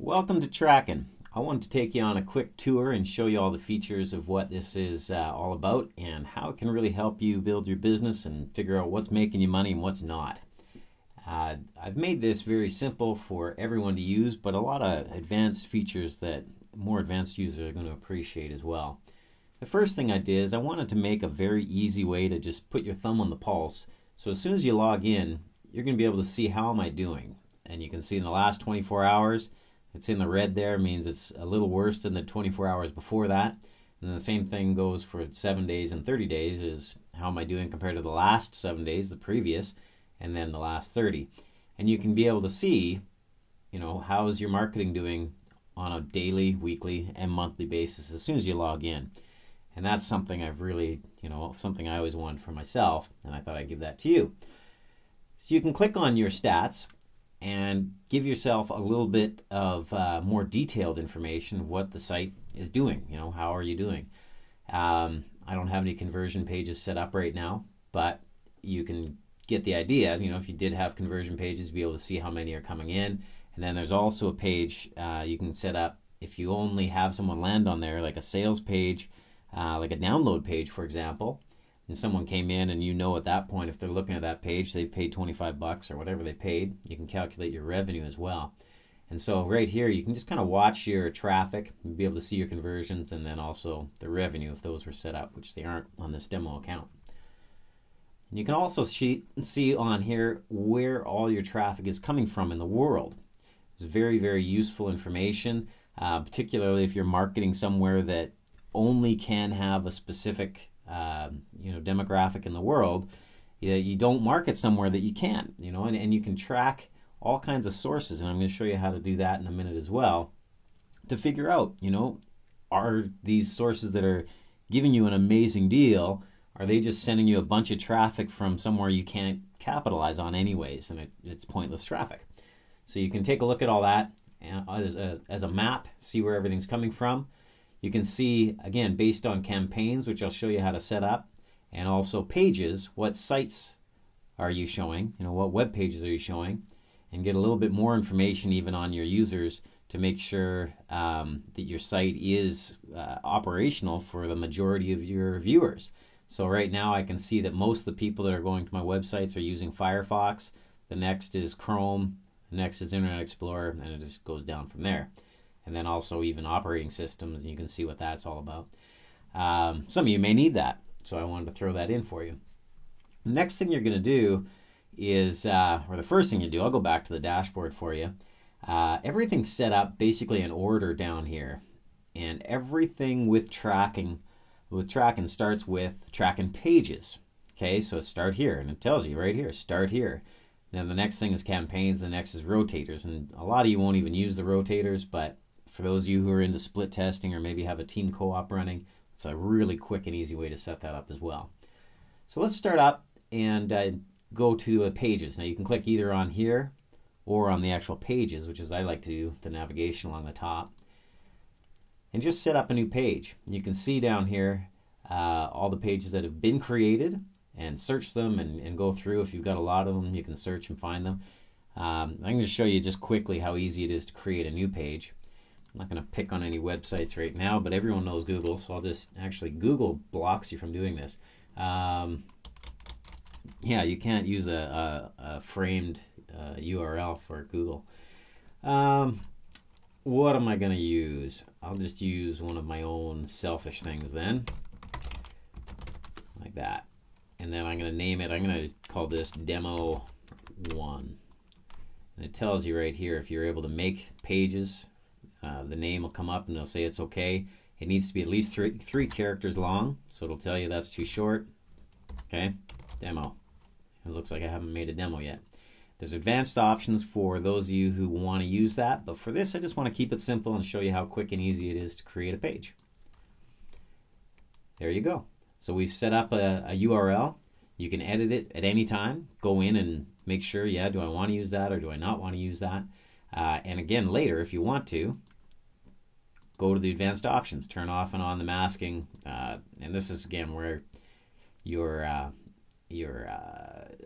Welcome to Trakn. I wanted to take you on a quick tour and show you all the features of what this is all about and how it can really help you build your business and figure out what's making you money and what's not. I've made this very simple for everyone to use, but a lot of advanced features that more advanced users are going to appreciate as well. The first thing I did is I wanted to make a very easy way to just put your thumb on the pulse. So as soon as you log in, you're going to be able to see how am I doing. And you can see in the last 24 hours, it's in the red there, means it's a little worse than the 24 hours before that. And the same thing goes for 7 days and 30 days is how am I doing compared to the last 7 days, the previous, and then the last 30. And you can be able to see, how is your marketing doing on a daily, weekly, and monthly basis as soon as you log in. And that's something I've really, something I always wanted for myself, and I thought I'd give that to you. So you can click on your stats and give yourself a little bit of more detailed information of what the site is doing. How are you doing? I don't have any conversion pages set up right now, but you can get the idea. If you did have conversion pages, be able to see how many are coming in. And then there's also a page you can set up if you only have someone land on there, like a sales page, like a download page, for example. And someone came in and at that point, if they're looking at that page, they paid 25 bucks or whatever they paid, you can calculate your revenue as well. And so right here, you can just kind of watch your traffic and be able to see your conversions and then also the revenue if those were set up, which they aren't on this demo account. And you can also see on here where all your traffic is coming from in the world. It's very, very useful information, particularly if you're marketing somewhere that only can have a specific demographic in the world. You don't market somewhere that you can't, and you can track all kinds of sources, and I'm going to show you how to do that in a minute as well, to figure out, are these sources that are giving you an amazing deal, are they just sending you a bunch of traffic from somewhere you can't capitalize on anyways, and it's pointless traffic. So you can take a look at all that as a map, see where everything's coming from. You can see, again, based on campaigns, which I'll show you how to set up, and also pages, what sites are you showing, what web pages are you showing, and get a little bit more information even on your users to make sure that your site is operational for the majority of your viewers. So right now I can see that most of the people that are going to my websites are using Firefox, the next is Chrome, the next is Internet Explorer, and it just goes down from there. And then also even operating systems, and you can see what that's all about. Some of you may need that, so I wanted to throw that in for you. The next thing you're going to do is, or the first thing you do, I'll go back to the dashboard for you. Everything's set up basically in order down here, and everything with Trakn starts with Trakn pages. Okay, so start here, and it tells you right here, start here. Then the next thing is campaigns, the next is rotators, and a lot of you won't even use the rotators, but for those of you who are into split testing or maybe have a team co-op running, it's a really quick and easy way to set that up as well. So let's start up and go to pages. Now you can click either on here or on the actual pages, which is I like to do, the navigation along the top, and just set up a new page. You can see down here all the pages that have been created and search them and go through. If you've got a lot of them, you can search and find them. I'm going to show you just quickly how easy it is to create a new page. I'm not going to pick on any websites right now, but everyone knows Google, so I'll just actually, Google blocks you from doing this. Yeah, you can't use a framed URL for Google. What am I going to use? I'll just use one of my own selfish things then, like that. And then I'm going to name it, I'm going to call this Demo 1. And it tells you right here if you're able to make pages, the name will come up and it'll say it's okay. It needs to be at least three characters long, so it'll tell you that's too short. Okay, demo. It looks like I haven't made a demo yet. There's advanced options for those of you who want to use that, but for this I just want to keep it simple and show you how quick and easy it is to create a page. There you go. So we've set up a URL. You can edit it at any time. Go in and make sure, yeah, do I want to use that or do I not want to use that? And again, later, if you want to, go to the advanced options, turn off and on the masking. And this is, again, where your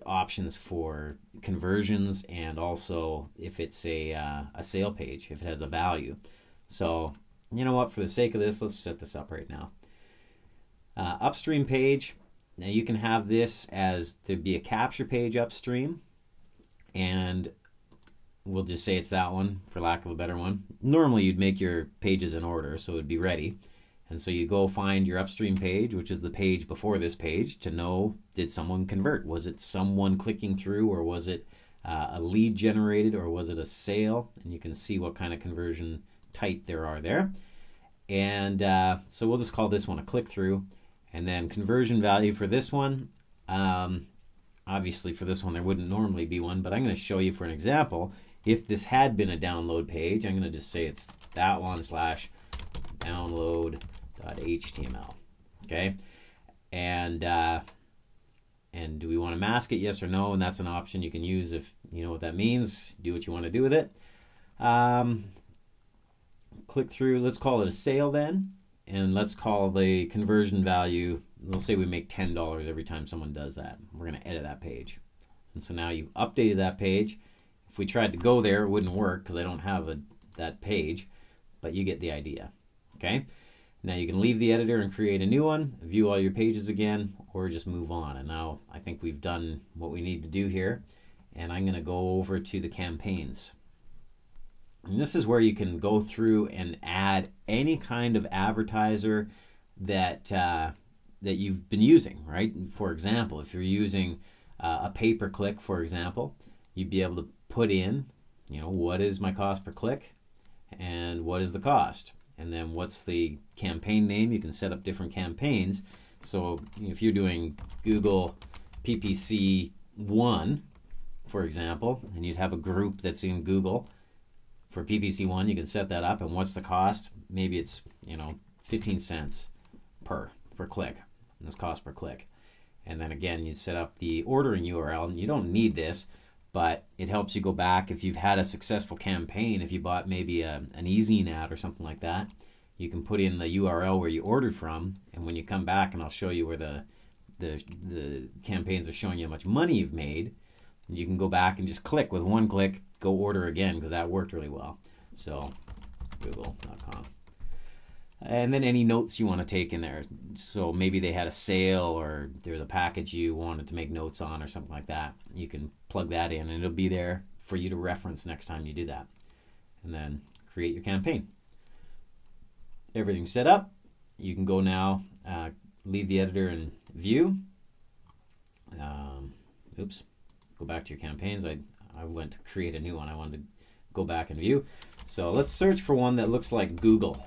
options for conversions, and also if it's a sale page, if it has a value. So you know what, for the sake of this, let's set this up right now. Upstream page. Now you can have this as there'd be a capture page upstream, and we'll just say it's that one for lack of a better one. Normally you'd make your pages in order so it'd be ready. And so you go find your upstream page, which is the page before this page, to know, did someone convert? Was it someone clicking through, or was it a lead generated, or was it a sale? And you can see what kind of conversion type there are there. And so we'll just call this one a click through. And then conversion value for this one. Obviously for this one there wouldn't normally be one, but I'm going to show you for an example. If this had been a download page, I'm going to just say it's that one / download.html. Okay, and do we want to mask it? Yes or no? And that's an option you can use if you know what that means. Do what you want to do with it. Click through. Let's call it a sale then, and let's call the conversion value. Let's say we make $10 every time someone does that. We're going to edit that page, and so now you've updated that page. If we tried to go there, it wouldn't work because I don't have that page, but you get the idea. Okay, now you can leave the editor and create a new one, view all your pages again, or just move on. And now I think we've done what we need to do here, and I'm going to go over to the campaigns. And this is where you can go through and add any kind of advertiser that that you've been using, right? For example, if you're using a pay-per-click, for example, you'd be able to put in, what is my cost per click, and what is the cost, and then what's the campaign name. You can set up different campaigns. So if you're doing Google PPC 1, for example, and you'd have a group that's in Google for PPC 1, you can set that up. And what's the cost? Maybe it's 15 cents per click. And this cost per click. And then again, you set up the ordering URL, and you don't need this, but it helps you go back if you've had a successful campaign. If you bought maybe an e-zine ad or something like that, you can put in the URL where you ordered from, and when you come back, and I'll show you where the campaigns are showing you how much money you've made, you can go back and just click with one click, go order again, because that worked really well. So google.com. And then any notes you want to take in there. So maybe they had a sale, or there's a package you wanted to make notes on, or something like that. You can plug that in, and it'll be there for you to reference next time you do that. And then create your campaign. Everything's set up. You can go now, leave the editor and view. Go back to your campaigns. I went to create a new one. I wanted to go back and view. So let's search for one that looks like Google.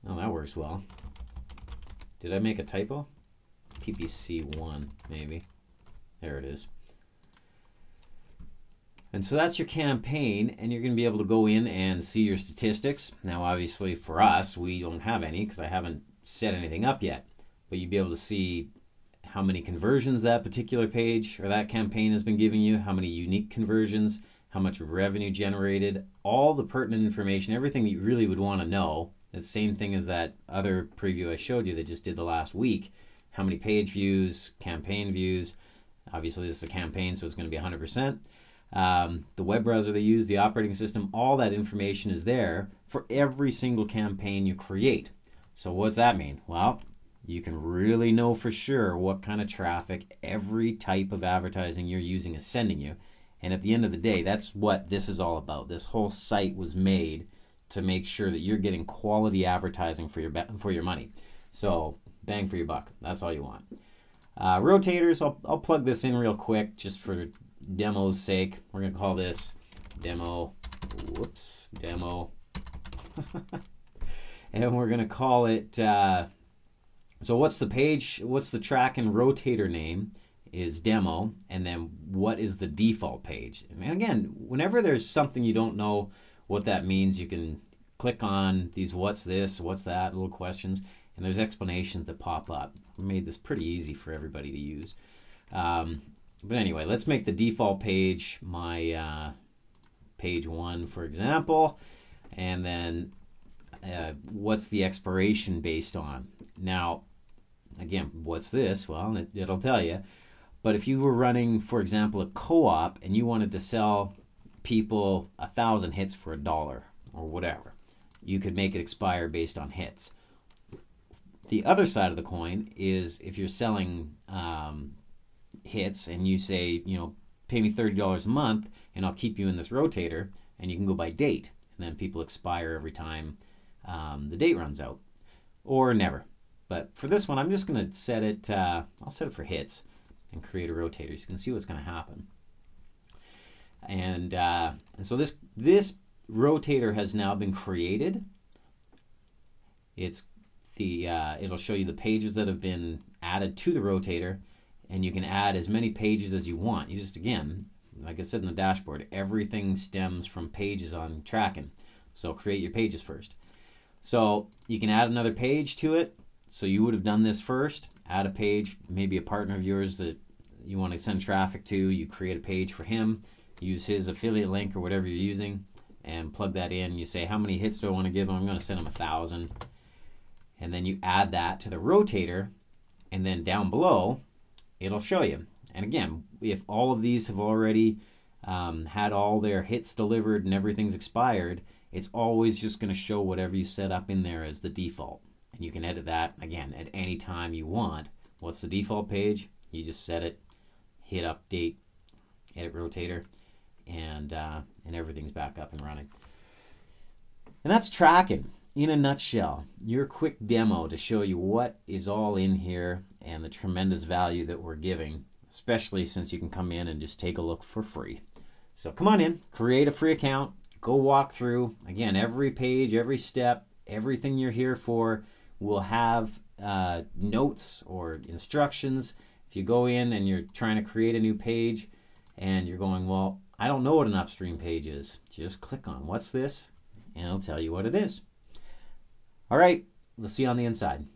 Oh, that works well. Did I make a typo? PPC 1, maybe. There it is. And so that's your campaign, and you're going to be able to go in and see your statistics. Now, obviously, for us, we don't have any because I haven't set anything up yet. But you'll be able to see how many conversions that particular page or that campaign has been giving you, how many unique conversions, how much revenue generated, all the pertinent information, everything that you really would want to know. The same thing as that other preview I showed you that just did the last week. How many page views, campaign views. Obviously, this is a campaign, so it's going to be 100%. The web browser they use, the operating system, all that information is there for every single campaign you create. So what's that mean? Well, you can really know for sure what kind of traffic every type of advertising you're using is sending you. And at the end of the day, that's what this is all about. This whole site was made to make sure that you're getting quality advertising for your money. So bang for your buck. That's all you want. Rotators, I'll plug this in real quick just for demo's sake. We're going to call this demo. Whoops, demo. And we're going to call it, so what's the page, what's the trakn rotator name is demo, and then what is the default page? And again, whenever there's something you don't know what that means, you can click on these what's this, what's that, little questions, and there's explanations that pop up. We made this pretty easy for everybody to use. But anyway, let's make the default page my page 1, for example, and then what's the expiration based on? Now, again, what's this? Well, it'll tell you. But if you were running, for example, a co-op and you wanted to sell people 1,000 hits for $1 or whatever, you could make it expire based on hits. The other side of the coin is if you're selling hits and you say, pay me $30 a month and I'll keep you in this rotator, and you can go by date, and then people expire every time the date runs out, or never. But for this one, I'm just going to set it, I'll set it for hits and create a rotator. So you can see what's going to happen. And so this rotator has now been created. It'll show you the pages that have been added to the rotator, and you can add as many pages as you want. You just, again, like I said in the dashboard, everything stems from pages on trakn. So create your pages first. So you can add another page to it. So you would have done this first. Add a page, maybe a partner of yours that you want to send traffic to. You create a page for him. Use his affiliate link or whatever you're using, and plug that in. You say, how many hits do I want to give him? I'm going to send him 1,000. And then you add that to the rotator, and then down below, it'll show you. And again, if all of these have already had all their hits delivered and everything's expired, it's always just going to show whatever you set up in there as the default. And you can edit that, again, at any time you want. What's the default page? You just set it, hit update, edit rotator, and everything's back up and running. And that's trakn in a nutshell. Your quick demo to show you what is all in here and the tremendous value that we're giving, especially since you can come in and just take a look for free. So come on in, create a free account, go walk through. Again, every page, every step, everything you're here for will have notes or instructions. If you go in and you're trying to create a new page and you're going, well, I don't know what an upstream page is, just click on what's this and it'll tell you what it is. All right, we'll see you on the inside.